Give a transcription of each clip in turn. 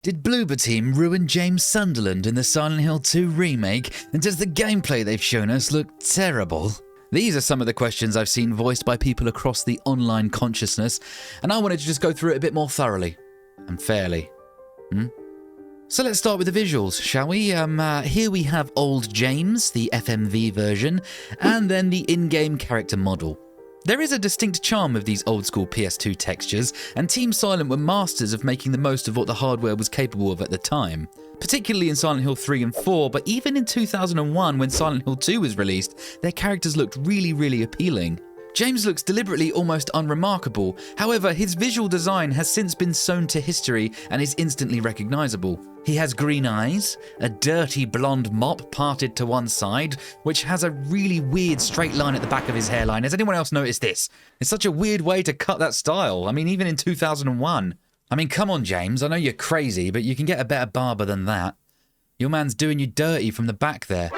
Did Bloober Team ruin James Sunderland in the Silent Hill 2 remake, and does the gameplay they've shown us look terrible? These are some of the questions I've seen voiced by people across the online consciousness, and I wanted to just go through it a bit more thoroughly and fairly. So let's start with the visuals, shall we? Here we have old James, the FMV version, and then the in-game character model. There is a distinct charm of these old-school PS2 textures, and Team Silent were masters of making the most of what the hardware was capable of at the time. Particularly in Silent Hill 3 and 4, but even in 2001 when Silent Hill 2 was released, their characters looked really appealing. James looks deliberately almost unremarkable, however his visual design has since been sewn to history and is instantly recognisable. He has green eyes, a dirty blonde mop parted to one side, which has a really weird straight line at the back of his hairline. Has anyone else noticed this? It's such a weird way to cut that style. I mean, even in 2001. I mean, come on, James, I know you're crazy, but you can get a better barber than that. Your man's doing you dirty from the back there.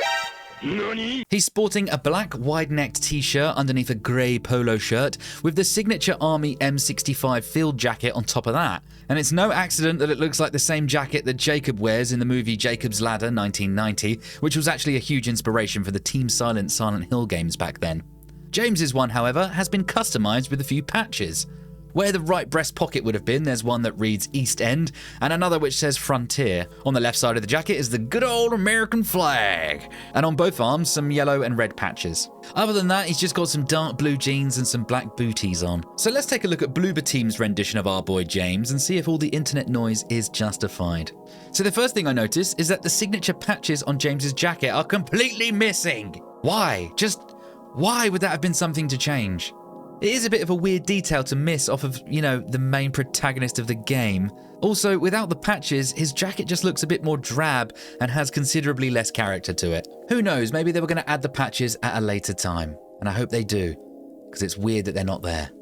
Nani? He's sporting a black wide-necked t-shirt underneath a grey polo shirt with the signature Army M65 field jacket on top of that. And it's no accident that it looks like the same jacket that Jacob wears in the movie Jacob's Ladder 1990, which was actually a huge inspiration for the Team Silent Hill games back then. James's one, however, has been customised with a few patches. Where the right breast pocket would have been, there's one that reads East End, and another which says Frontier. On the left side of the jacket is the good old American flag, and on both arms some yellow and red patches. Other than that, he's just got some dark blue jeans and some black booties on. So let's take a look at Bloober Team's rendition of our boy James and see if all the internet noise is justified. So the first thing I notice is that the signature patches on James's jacket are completely missing. Why? Just why would that have been something to change? It is a bit of a weird detail to miss off of, the main protagonist of the game. Also, without the patches, his jacket just looks a bit more drab and has considerably less character to it. Who knows, maybe they were going to add the patches at a later time. And I hope they do, because it's weird that they're not there.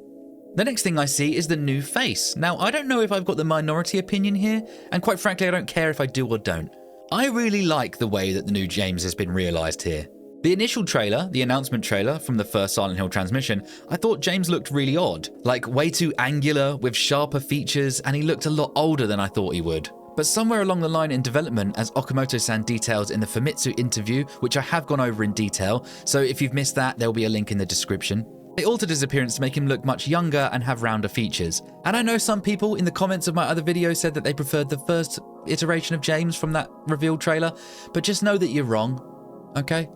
The next thing I see is the new face. Now, I don't know if I've got the minority opinion here, and quite frankly, I don't care if I do or don't. I really like the way that the new James has been realised here. The initial trailer, the announcement trailer from the first Silent Hill transmission, I thought James looked really odd. Like way too angular, with sharper features, and he looked a lot older than I thought he would. But somewhere along the line in development, as Okamoto-san details in the Famitsu interview, which I have gone over in detail, so if you've missed that, there'll be a link in the description. They altered his appearance to make him look much younger and have rounder features. And I know some people in the comments of my other videos said that they preferred the first iteration of James from that revealed trailer, but just know that you're wrong, okay?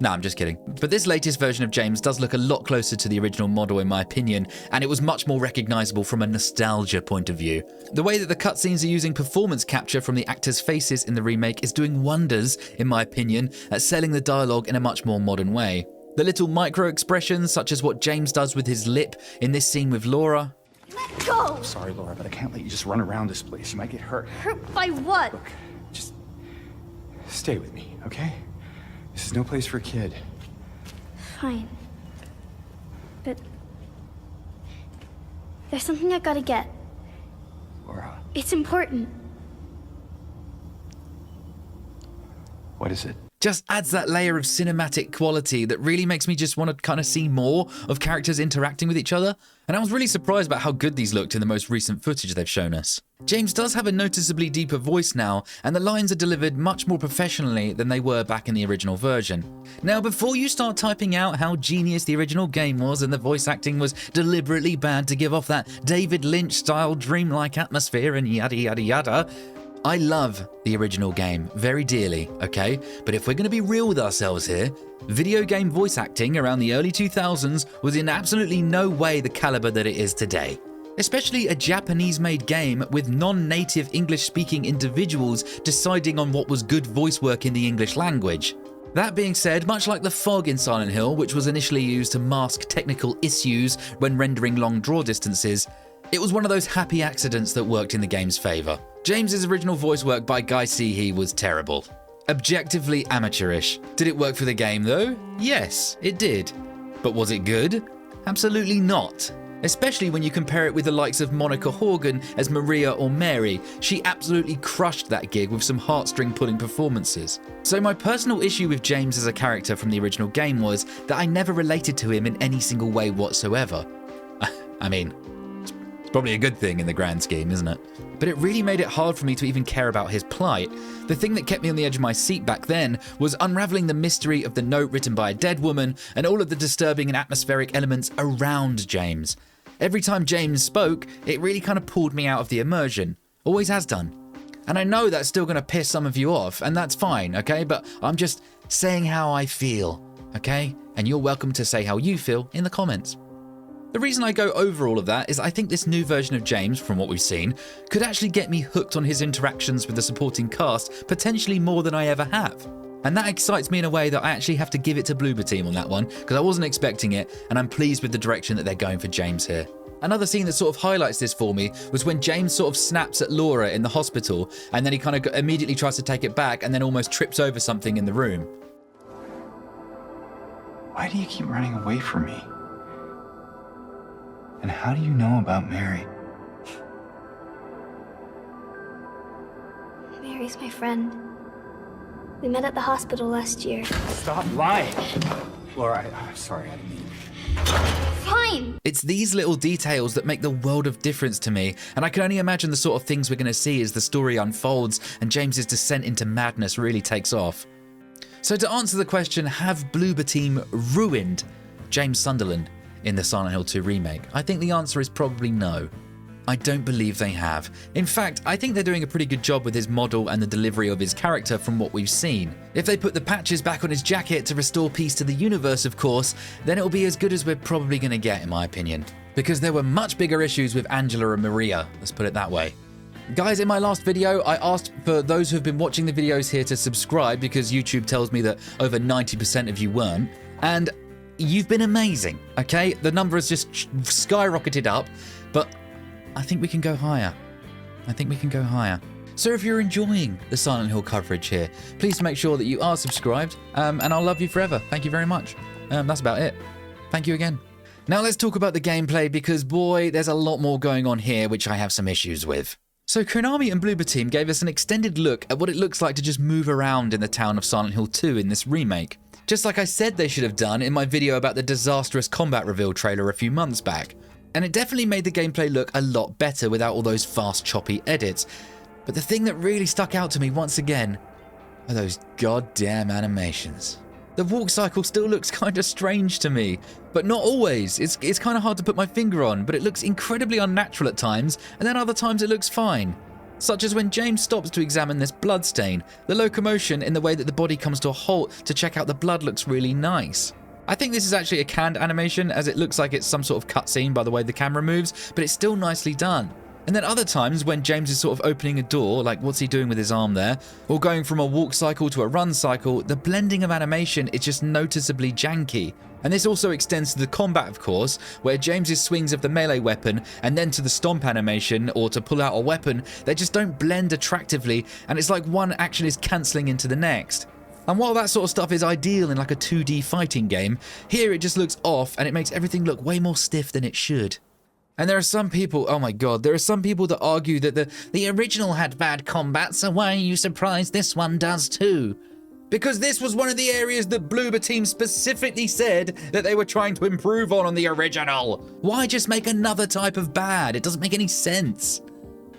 No, I'm just kidding. But this latest version of James does look a lot closer to the original model in my opinion, and it was much more recognisable from a nostalgia point of view. The way that the cutscenes are using performance capture from the actors' faces in the remake is doing wonders, in my opinion, at selling the dialogue in a much more modern way. The little micro-expressions, such as what James does with his lip in this scene with Laura. Let go! I'm sorry, Laura, but I can't let you just run around this place. You might get hurt. Hurt by what? Look, just stay with me, okay? This is no place for a kid. Fine. But there's something I gotta get. Laura. It's important. What is it? Just adds that layer of cinematic quality that really makes me just want to kind of see more of characters interacting with each other. And I was really surprised about how good these looked in the most recent footage they've shown us. James does have a noticeably deeper voice now, and the lines are delivered much more professionally than they were back in the original version. Now, before you start typing out how genius the original game was and the voice acting was deliberately bad to give off that David Lynch-style dreamlike atmosphere and yada yada yada, I love the original game very dearly, okay? But if we're going to be real with ourselves here, video game voice acting around the early 2000s was in absolutely no way the caliber that it is today. Especially a Japanese-made game with non-native English-speaking individuals deciding on what was good voice work in the English language. That being said, much like the fog in Silent Hill, which was initially used to mask technical issues when rendering long draw distances, it was one of those happy accidents that worked in the game's favour. James's original voice work by Guy Seehee was terrible. Objectively amateurish. Did it work for the game though? Yes, it did. But was it good? Absolutely not. Especially when you compare it with the likes of Monica Horgan as Maria or Mary. She absolutely crushed that gig with some heartstring-pulling performances. So my personal issue with James as a character from the original game was that I never related to him in any single way whatsoever. I mean, It's probably a good thing in the grand scheme, isn't it? But it really made it hard for me to even care about his plight. The thing that kept me on the edge of my seat back then was unraveling the mystery of the note written by a dead woman and all of the disturbing and atmospheric elements around James. Every time James spoke, it really kind of pulled me out of the immersion. Always has done. And I know that's still going to piss some of you off, and that's fine, okay? But I'm just saying how I feel, okay? And you're welcome to say how you feel in the comments. The reason I go over all of that is I think this new version of James, from what we've seen, could actually get me hooked on his interactions with the supporting cast, potentially more than I ever have. And that excites me in a way that I actually have to give it to Bloober Team on that one, because I wasn't expecting it, and I'm pleased with the direction that they're going for James here. Another scene that sort of highlights this for me was when James sort of snaps at Laura in the hospital, and then he kind of immediately tries to take it back and then almost trips over something in the room. Why do you keep running away from me? And how do you know about Mary? Mary's my friend. We met at the hospital last year. Stop lying. Laura, I'm sorry, I didn't mean. Fine! It's these little details that make the world of difference to me, and I can only imagine the sort of things we're going to see as the story unfolds and James's descent into madness really takes off. So to answer the question, have Bloober Team ruined James Sunderland in the Silent Hill 2 remake? I think the answer is probably no. I don't believe they have. In fact, I think they're doing a pretty good job with his model and the delivery of his character from what we've seen. If they put the patches back on his jacket to restore peace to the universe, of course, then it'll be as good as we're probably going to get, in my opinion. Because there were much bigger issues with Angela and Maria, let's put it that way. Guys, in my last video, I asked for those who've been watching the videos here to subscribe because YouTube tells me that over 90% of you weren't. And you've been amazing, okay? The number has just skyrocketed up, but I think we can go higher. I think we can go higher. So if you're enjoying the Silent Hill coverage here, please make sure that you are subscribed, and I'll love you forever. Thank you very much. That's about it. Thank you again. Now let's talk about the gameplay because, boy, there's a lot more going on here which I have some issues with. So Konami and Bloober Team gave us an extended look at what it looks like to just move around in the town of Silent Hill 2 in this remake. Just like I said they should have done in my video about the disastrous combat reveal trailer a few months back. And it definitely made the gameplay look a lot better without all those fast, choppy edits. But the thing that really stuck out to me once again are those goddamn animations. The walk cycle still looks kind of strange to me, but not always. It's kind of hard to put my finger on, but it looks incredibly unnatural at times, and then other times it looks fine. Such as when James stops to examine this blood stain. The locomotion in the way that the body comes to a halt to check out the blood looks really nice. I think this is actually a canned animation as it looks like it's some sort of cutscene by the way the camera moves, but it's still nicely done. And then other times when James is sort of opening a door, like what's he doing with his arm there, or going from a walk cycle to a run cycle, the blending of animation is just noticeably janky. And this also extends to the combat, of course, where James's swings of the melee weapon and then to the stomp animation or to pull out a weapon, they just don't blend attractively, and it's like one action is cancelling into the next. And while that sort of stuff is ideal in like a 2D fighting game, here it just looks off and it makes everything look way more stiff than it should. And there are some people, oh my god, there are some people that argue that the original had bad combat, so why are you surprised this one does too? Because this was one of the areas that Bloober Team specifically said that they were trying to improve on the original. Why just make another type of bad? It doesn't make any sense.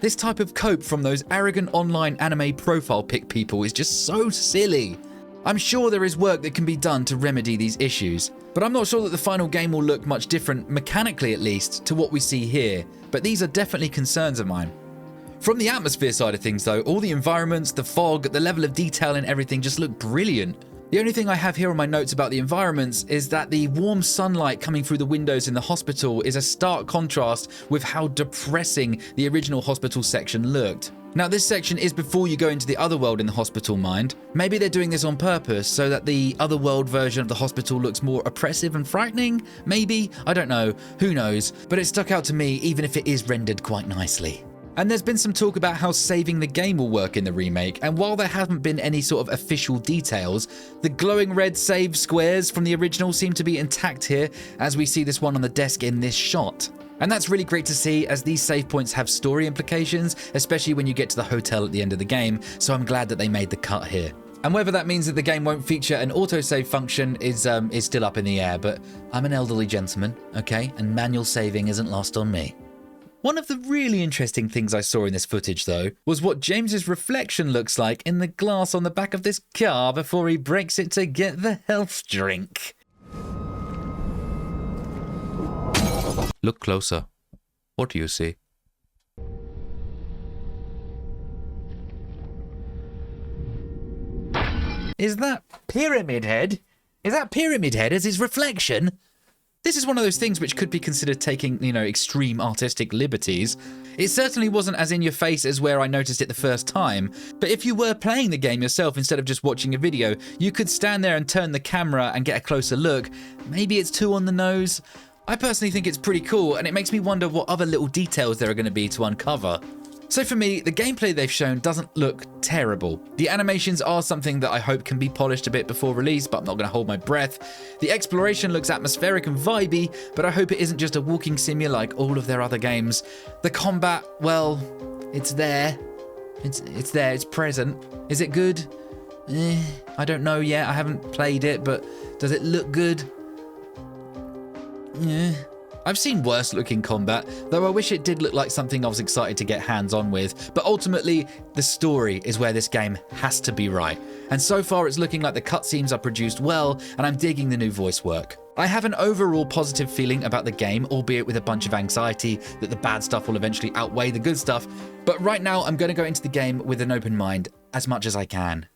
This type of cope from those arrogant online anime profile pic people is just so silly. I'm sure there is work that can be done to remedy these issues, but I'm not sure that the final game will look much different, mechanically at least, to what we see here, but these are definitely concerns of mine. From the atmosphere side of things though, all the environments, the fog, the level of detail and everything just look brilliant. The only thing I have here on my notes about the environments is that the warm sunlight coming through the windows in the hospital is a stark contrast with how depressing the original hospital section looked. Now this section is before you go into the otherworld in the hospital, mind. Maybe they're doing this on purpose so that the otherworld version of the hospital looks more oppressive and frightening? Maybe? I don't know. Who knows? But it stuck out to me even if it is rendered quite nicely. And there's been some talk about how saving the game will work in the remake, and while there haven't been any sort of official details, the glowing red save squares from the original seem to be intact here, as we see this one on the desk in this shot. And that's really great to see, as these save points have story implications, especially when you get to the hotel at the end of the game, so I'm glad that they made the cut here. And whether that means that the game won't feature an autosave function is still up in the air, but I'm an elderly gentleman, okay, and manual saving isn't lost on me. One of the really interesting things I saw in this footage, though, was what James's reflection looks like in the glass on the back of this car before he breaks it to get the health drink. Look closer. What do you see? Is that Pyramid Head? Is that Pyramid Head as his reflection? This is one of those things which could be considered taking, extreme artistic liberties. It certainly wasn't as in your face as where I noticed it the first time, but if you were playing the game yourself instead of just watching a video, you could stand there and turn the camera and get a closer look. Maybe it's too on the nose. I personally think it's pretty cool, and it makes me wonder what other little details there are going to be to uncover. So for me, the gameplay they've shown doesn't look terrible. The animations are something that I hope can be polished a bit before release, but I'm not going to hold my breath. The exploration looks atmospheric and vibey, but I hope it isn't just a walking simulator like all of their other games. The combat, well, it's there. It's there, it's present. Is it good? I don't know yet, I haven't played it, but does it look good? Yeah. I've seen worse looking combat, though I wish it did look like something I was excited to get hands on with, but ultimately, the story is where this game has to be right. And so far it's looking like the cutscenes are produced well, and I'm digging the new voice work. I have an overall positive feeling about the game, albeit with a bunch of anxiety that the bad stuff will eventually outweigh the good stuff, but right now I'm going to go into the game with an open mind, as much as I can.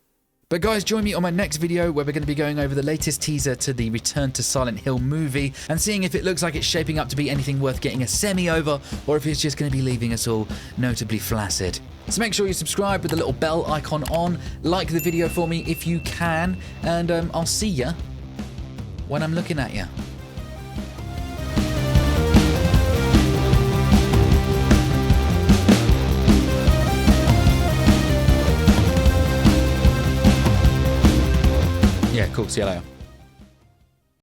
But guys, join me on my next video where we're going to be going over the latest teaser to the Return to Silent Hill movie and seeing if it looks like it's shaping up to be anything worth getting a semi over, or if it's just going to be leaving us all notably flaccid. So make sure you subscribe with the little bell icon on, like the video for me if you can, and I'll see ya when I'm looking at ya. Yeah, cool. See you later.